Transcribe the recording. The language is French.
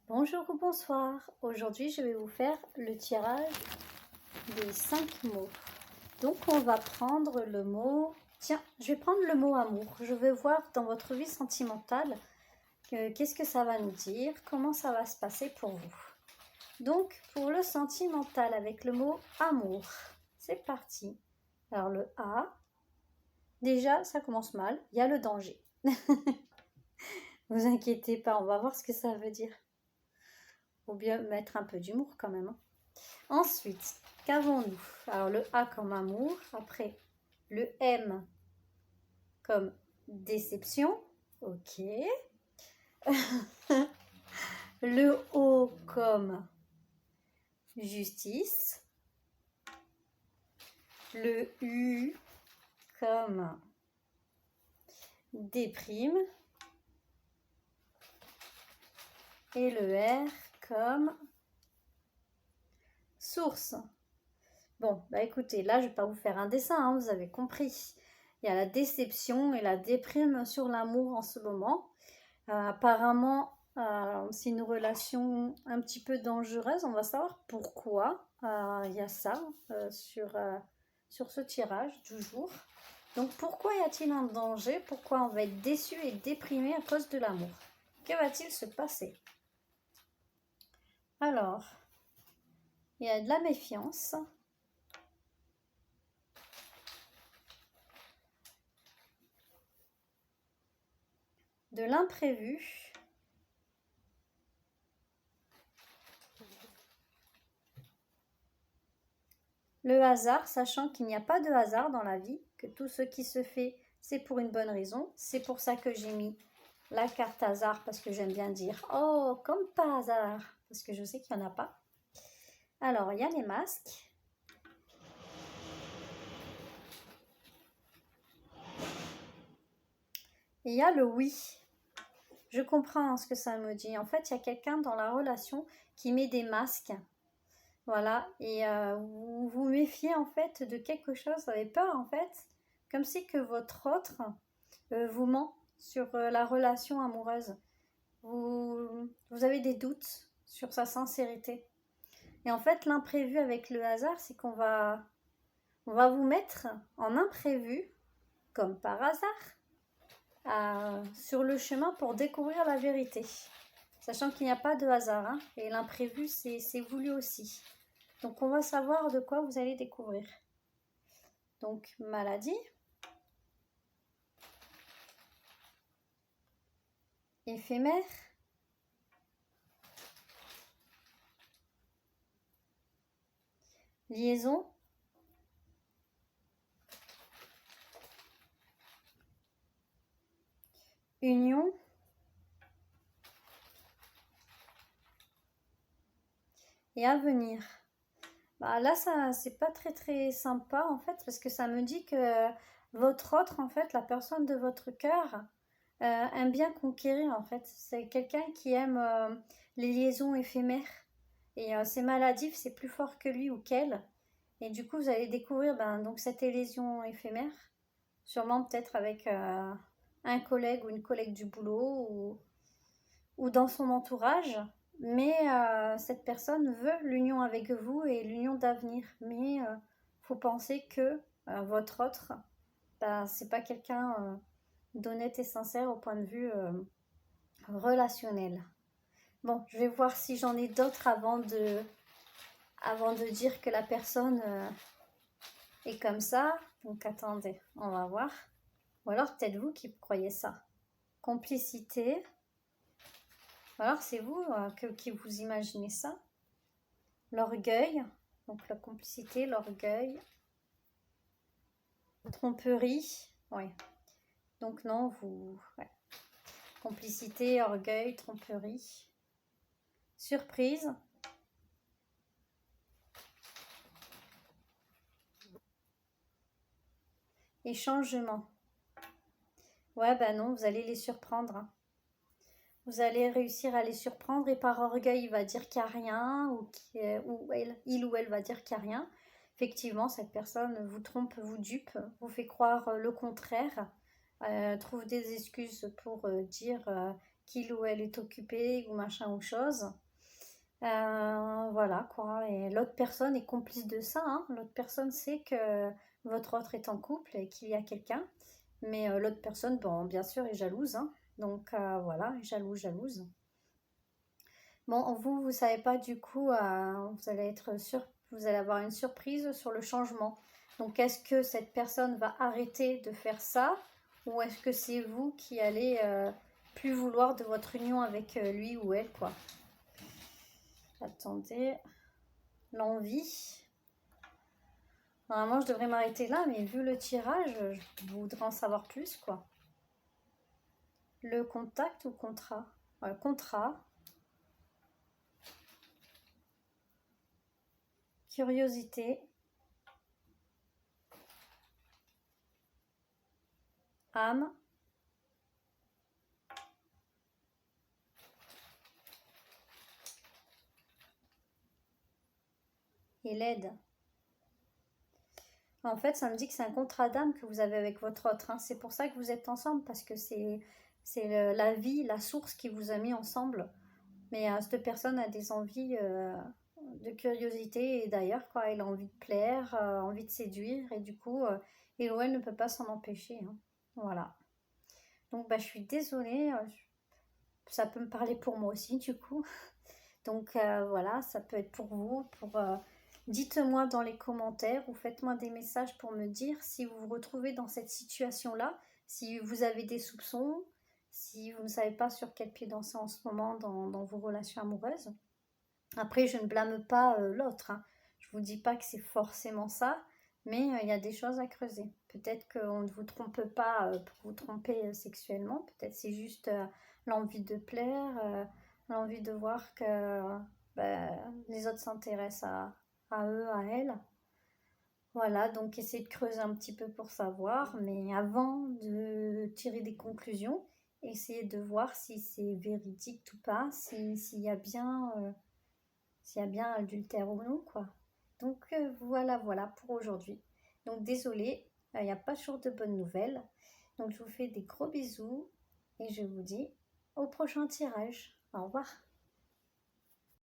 Bonjour ou bonsoir, aujourd'hui je vais vous faire le tirage des 5 mots. Donc on va prendre le mot, tiens, je vais prendre le mot amour. Je vais voir dans votre vie sentimentale qu'est-ce que ça va nous dire, comment ça va se passer pour vous. Donc pour le sentimental avec le mot amour, c'est parti. Alors le A, déjà ça commence mal, il y a le danger. Vous inquiétez pas, on va voir ce que ça veut dire. Faut bien mettre un peu d'humour quand même, hein. Ensuite, qu'avons-nous? Alors le A comme amour, après le M comme déception, ok. Le O comme justice, le U comme déprime et le R comme source. Bon, bah écoutez, là je vais pas vous faire un dessin, hein, vous avez compris. Il y a la déception et la déprime sur l'amour en ce moment. Apparemment, c'est une relation un petit peu dangereuse. On va savoir pourquoi il y a ça sur ce tirage du jour. Donc pourquoi y a-t-il un danger? Pourquoi on va être déçu et déprimé à cause de l'amour? Que va-t-il se passer? Alors, il y a de la méfiance. De l'imprévu. Le hasard, sachant qu'il n'y a pas de hasard dans la vie, que tout ce qui se fait, c'est pour une bonne raison. C'est pour ça que j'ai mis la carte hasard, parce que j'aime bien dire « Oh, comme par hasard », parce que je sais qu'il n'y en a pas. Alors, il y a les masques. Et il y a le oui. Je comprends ce que ça me dit. En fait, il y a quelqu'un dans la relation qui met des masques. Voilà, et vous vous méfiez en fait de quelque chose, vous avez peur en fait, comme si que votre autre vous ment sur la relation amoureuse. Vous avez des doutes sur sa sincérité. Et en fait, l'imprévu avec le hasard, c'est on va vous mettre en imprévu, comme par hasard, sur le chemin pour découvrir la vérité. Sachant qu'il n'y a pas de hasard, hein, et l'imprévu, c'est voulu aussi. Donc, on va savoir de quoi vous allez découvrir. Donc, maladie, éphémère, liaison, union, et avenir. Bah, là, ça, c'est pas très très sympa en fait, parce que ça me dit que votre autre, en fait, la personne de votre cœur, aime bien conquérir en fait. C'est quelqu'un qui aime les liaisons éphémères. Et c'est maladif, c'est plus fort que lui ou qu'elle. Et du coup, vous allez découvrir donc cette lésion éphémère. Sûrement peut-être avec un collègue ou une collègue du boulot ou dans son entourage. Mais cette personne veut l'union avec vous et l'union d'avenir. Mais faut penser que votre autre, c'est pas quelqu'un d'honnête et sincère au point de vue relationnel. Bon, je vais voir si j'en ai d'autres avant de dire que la personne est comme ça. Donc attendez, on va voir. Ou alors peut-être vous qui croyez ça. Complicité. Ou alors c'est vous qui vous imaginez ça. L'orgueil. Donc la complicité, l'orgueil. Tromperie. Oui. Donc non, vous... Ouais. Complicité, orgueil, tromperie. Surprise. Et changement. Ouais, bah non, vous allez les surprendre, hein. Vous allez réussir à les surprendre et par orgueil, il va dire qu'il n'y a rien ou il ou elle va dire qu'il n'y a rien. Effectivement, cette personne vous trompe, vous dupe, vous fait croire le contraire, trouve des excuses pour dire qu'il ou elle est occupé ou machin ou chose. Voilà quoi. Et l'autre personne est complice de ça, hein. L'autre personne sait que votre autre est en couple et qu'il y a quelqu'un. Mais l'autre personne, bon, bien sûr, est jalouse, hein. Donc voilà, jalouse. Bon, vous savez pas du coup, vous allez avoir une surprise sur le changement. Donc, est-ce que cette personne va arrêter de faire ça ou est-ce que c'est vous qui allez plus vouloir de votre union avec lui ou elle, quoi? Attendez, l'envie. Normalement, je devrais m'arrêter là, mais vu le tirage, je voudrais en savoir plus, quoi. Le contact ou contrat? Contrat, curiosité, âme, et l'aide. En fait, ça me dit que c'est un contrat d'âme que vous avez avec votre autre, hein. C'est pour ça que vous êtes ensemble, parce que c'est la vie, la source qui vous a mis ensemble. Mais cette personne a des envies de curiosité et d'ailleurs, quoi, elle a envie de plaire, envie de séduire, et du coup, il ou elle ne peut pas s'en empêcher, hein. Voilà. Donc, bah, je suis désolée, ça peut me parler pour moi aussi, du coup. Donc voilà, ça peut être pour vous. Dites-moi dans les commentaires ou faites-moi des messages pour me dire si vous vous retrouvez dans cette situation-là, si vous avez des soupçons, si vous ne savez pas sur quel pied danser en ce moment dans vos relations amoureuses. Après, je ne blâme pas l'autre, hein. Je ne vous dis pas que c'est forcément ça, mais il y a des choses à creuser. Peut-être qu'on ne vous trompe pas pour vous tromper sexuellement, peut-être c'est juste l'envie de plaire, l'envie de voir que les autres s'intéressent à eux, à elles. Voilà, donc essayez de creuser un petit peu pour savoir, mais avant de tirer des conclusions, essayez de voir si c'est véridique ou pas, s'il y a bien adultère ou non, quoi. Donc voilà pour aujourd'hui. Donc désolée, il n'y a pas toujours de bonnes nouvelles. Donc je vous fais des gros bisous et je vous dis au prochain tirage. Au revoir.